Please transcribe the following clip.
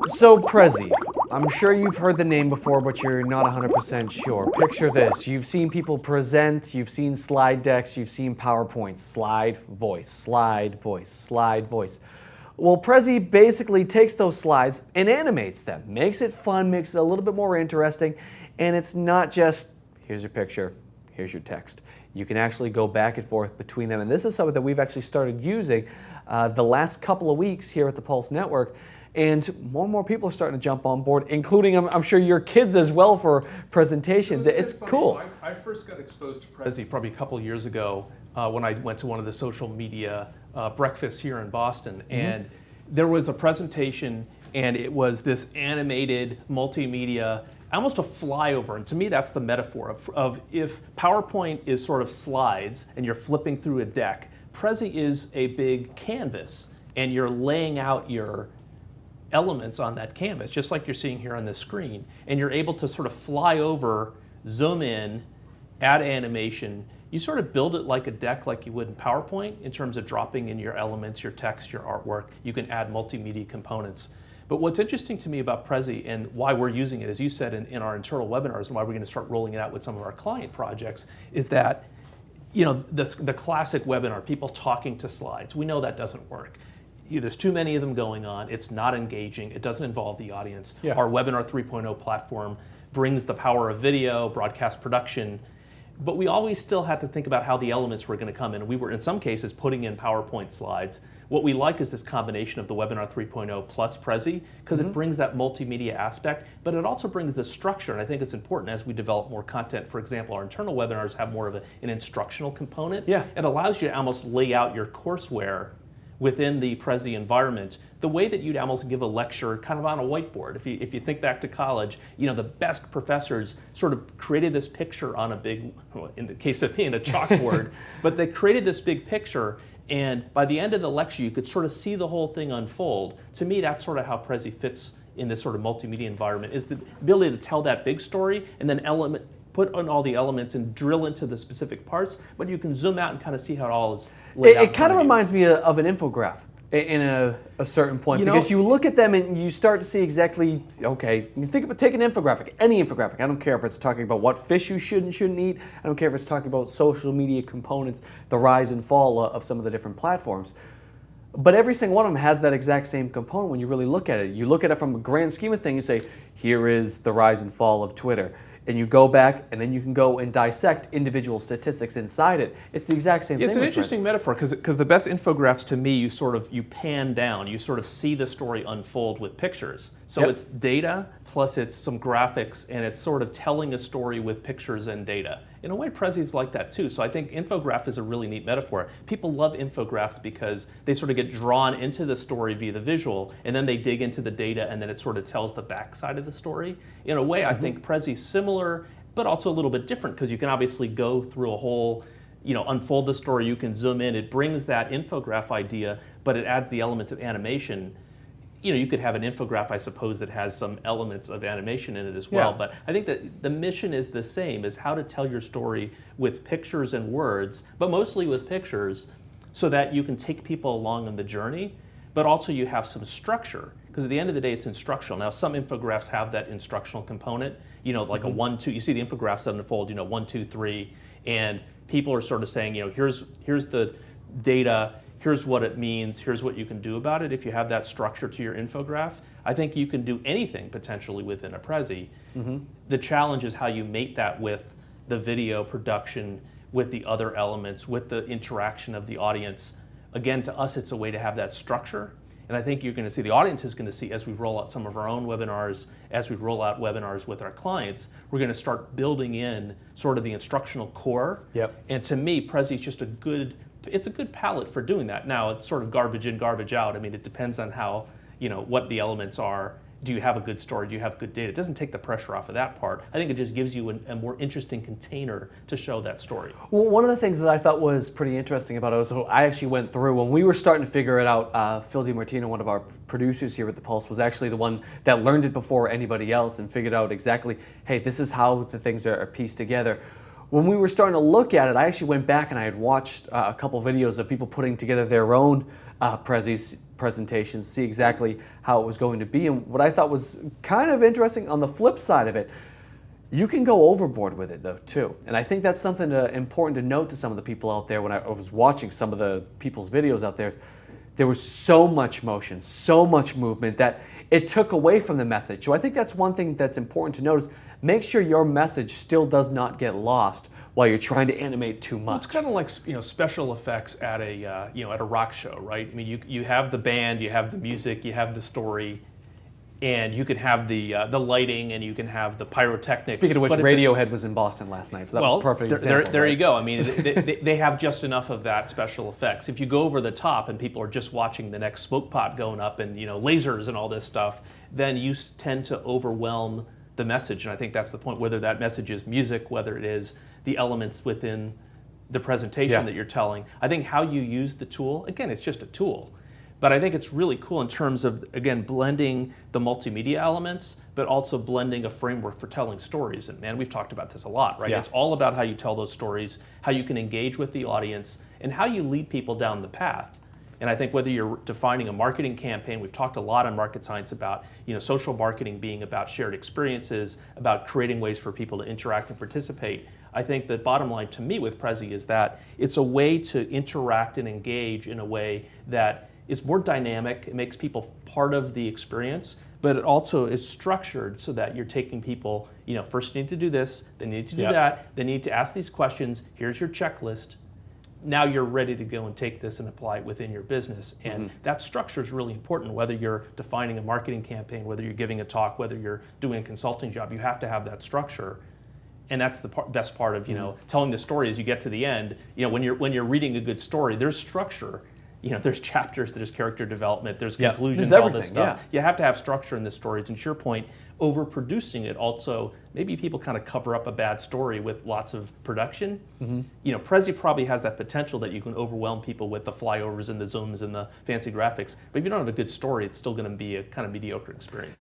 So Prezi, I'm sure you've heard the name before, but you're not 100% sure. Picture this. You've seen people present, you've seen slide decks, you've seen PowerPoints. Slide, voice, slide, voice, slide, voice. Well, Prezi basically takes those slides and animates them, makes it fun, makes it a little bit more interesting, and it's not just, here's your picture, here's your text. You can actually go back and forth between them, and this is something that we've actually started using the last couple of weeks here at the Pulse Network. And more people are starting to jump on board, including, I'm sure, your kids as well for presentations. It's cool. So I first got exposed to Prezi probably a couple of years ago when I went to one of the social media breakfasts here in Boston. And there was a presentation, and it was this animated multimedia, almost a flyover. And to me, that's the metaphor of if PowerPoint is sort of slides and you're flipping through a deck, Prezi is a big canvas, and you're laying out your elements on that canvas, just like you're seeing here on this screen, and you're able to sort of fly over, zoom in, add animation. You sort of build it like a deck like you would in PowerPoint in terms of dropping in your elements, your text, your artwork. You can add multimedia components. But what's interesting to me about Prezi and why we're using it, as you said in our internal webinars, and why we're going to start rolling it out with some of our client projects, is that the classic webinar, people talking to slides, we know that doesn't work. There's too many of them going on. It's not engaging. It doesn't involve the audience. Yeah. Our Webinar 3.0 platform brings the power of video, broadcast production, but we always still had to think about how the elements were going to come in. We were, in some cases, putting in PowerPoint slides. What we like is this combination of the Webinar 3.0 plus Prezi, because it brings that multimedia aspect, but it also brings the structure, and I think it's important as we develop more content. For example, our internal webinars have more of an instructional component. Yeah. It allows you to almost lay out your courseware within the Prezi environment, the way that you'd almost give a lecture kind of on a whiteboard. If you think back to college, the best professors sort of created this picture on a big, in the case of me, in a chalkboard, but they created this big picture, and by the end of the lecture, you could sort of see the whole thing unfold. To me, that's sort of how Prezi fits in this sort of multimedia environment, is the ability to tell that big story and then put on all the elements and drill into the specific parts, but you can zoom out and kind of see how it all is laid out. It kind of reminds me of an infograph in a certain point, because you look at them and you start to see exactly, okay, you think about, take an infographic, any infographic. I don't care if it's talking about what fish you should and shouldn't eat. I don't care if it's talking about social media components, the rise and fall of some of the different platforms. But every single one of them has that exact same component when you really look at it. You look at it from a grand scheme of things, you say, here is the rise and fall of Twitter. And you go back, and then you can go and dissect individual statistics inside it. It's the exact same thing. It's an interesting metaphor, because the best infographics to me, you pan down, you sort of see the story unfold with pictures. So it's data plus it's some graphics, and it's sort of telling a story with pictures and data. In a way, Prezi's like that too. So I think infograph is a really neat metaphor. People love infographics because they sort of get drawn into the story via the visual, and then they dig into the data, and then it sort of tells the backside of the story. In a way, I think Prezi's similar, but also a little bit different, because you can obviously go through a whole, unfold the story, you can zoom in. It brings that infograph idea, but it adds the element of animation. You could have an infograph, I suppose, that has some elements of animation in it as well. Yeah. But I think that the mission is the same, is how to tell your story with pictures and words, but mostly with pictures, so that you can take people along on the journey, but also you have some structure. Because at the end of the day, it's instructional. Now, some infographics have that instructional component, like a 1, 2, you see the infographics unfold, 1, 2, 3, and people are sort of saying, here's the data, here's what it means, here's what you can do about it. If you have that structure to your infograph, I think you can do anything potentially within a Prezi. The challenge is how you mate that with the video production, with the other elements, with the interaction of the audience. Again, to us, it's a way to have that structure. And I think you're going to see, the audience is going to see, as we roll out some of our own webinars, as we roll out webinars with our clients, we're going to start building in sort of the instructional core. Yep. And to me, Prezi is just it's a good palette for doing that. Now, it's sort of garbage in, garbage out. I mean, it depends on how, what the elements are. Do you have a good story? Do you have good data? It doesn't take the pressure off of that part. I think it just gives you a more interesting container to show that story. Well, one of the things that I thought was pretty interesting about it was, I actually went through, when we were starting to figure it out, Phil DiMartino, one of our producers here at The Pulse, was actually the one that learned it before anybody else and figured out exactly, hey, this is how the things are pieced together. When we were starting to look at it, I actually went back and I had watched a couple videos of people putting together their own Prezis presentations, see exactly how it was going to be. And what I thought was kind of interesting on the flip side of it, you can go overboard with it though too. And I think that's something important to note to some of the people out there when I was watching some of the people's videos out there. There was so much motion, so much movement that it took away from the message. So I think that's one thing that's important to notice. Make sure your message still does not get lost while you're trying to animate too much. Well, it's kind of like special effects at a at a rock show, right? I mean, you have the band, you have the music, you have the story, and you can have the lighting, and you can have the pyrotechnics. Speaking of which, Radiohead was in Boston last night, so that was a perfect example. There right? you go. I mean, they have just enough of that special effects. If you go over the top and people are just watching the next smoke pot going up and lasers and all this stuff, then you tend to overwhelm the message. And I think that's the point, whether that message is music, whether it is the elements within the presentation that you're telling. I think how you use the tool, again, it's just a tool. But I think it's really cool in terms of, again, blending the multimedia elements, but also blending a framework for telling stories. And man, we've talked about this a lot, right? Yeah. It's all about how you tell those stories, how you can engage with the audience, and how you lead people down the path. And I think whether you're defining a marketing campaign, we've talked a lot on Market Science about social marketing being about shared experiences, about creating ways for people to interact and participate. I think the bottom line to me with Prezi is that it's a way to interact and engage in a way that is more dynamic. It makes people part of the experience, but it also is structured so that you're taking people, first you need to do this, then you need to do that, then you need to ask these questions, here's your checklist. Now you're ready to go and take this and apply it within your business. And that structure is really important, whether you're defining a marketing campaign, whether you're giving a talk, whether you're doing a consulting job, you have to have that structure. And that's the best part of telling the story as you get to the end. When you're reading a good story, there's structure. There's chapters, there's character development, there's conclusions, all this stuff. You have to have structure in the stories. And to your point, overproducing it also, maybe people kind of cover up a bad story with lots of production. Prezi probably has that potential that you can overwhelm people with the flyovers and the zooms and the fancy graphics. But if you don't have a good story, it's still going to be a kind of mediocre experience.